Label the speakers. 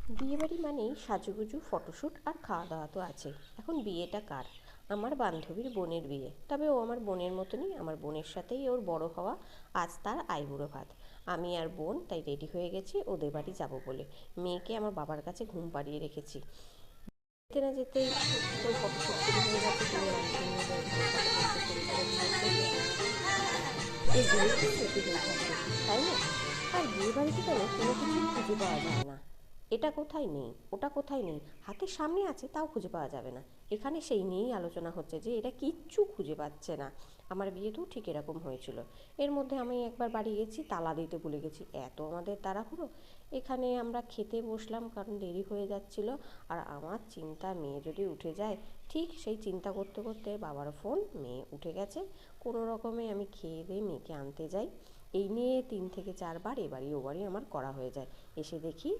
Speaker 1: বিয়েবাড়ি মানেই সাজুগুজু, ফটোশ্যুট আর খাওয়া দাওয়া তো আছেই। এখন বিয়েটা কার? আমার বান্ধবীর বোনের বিয়ে। তবে ও আমার বোনের মতনই, আমার বোনের সাথেই ওর বড় হওয়া। আজ তার আইবুড়ো ভাত। আমি আর বোন তাই রেডি হয়ে গেছি ওদের বাড়ি যাব বলে। মেয়েকে আমার বাবার কাছে ঘুম পাড়িয়ে রেখেছি। যেতে না যেতেই তো ফটোশ্যুট শুরু হয়ে গেছে। বিয়ের অনেকে মিলে এখানে ফটো তুলতে শুরু করে দিয়েছে। এই বিয়ের তো স্মৃতি হয়ে থাকবে, তাই না? আর বিয়ে বাড়িতে গেলে কোনো কিছুই খুঁজে পাওয়া যায় না। এটা কোথায় নেই, ওটা কোথায় নেই, হাতের সামনে আছে তাও খুঁজে পাওয়া যাবে না। এখানে সেই নিয়েই আলোচনা হচ্ছে যে এরা কিচ্ছু খুঁজে পাচ্ছে না। আমার বিয়েতেও ঠিক এরকম হয়েছিল। এর মধ্যে আমি একবার বাড়ি গেছি, তালা দিতে ভুলে গেছি, এত আমাদের তাড়াহুড়ো। এখানে আমরা খেতে বসলাম কারণ দেরি হয়ে যাচ্ছিল। আর আমার চিন্তা, মেয়ে যদি উঠে যায়। ঠিক সেই চিন্তা করতে করতে বাবার ফোন, মেয়ে উঠে গেছে। কোনো রকমে আমি খেয়ে দিয়ে মেয়েকে আনতে যাই। এই নিয়ে 3 থেকে 4 বার এ বাড়ি ও বাড়ি আমার করা হয়ে যায়। এসে দেখি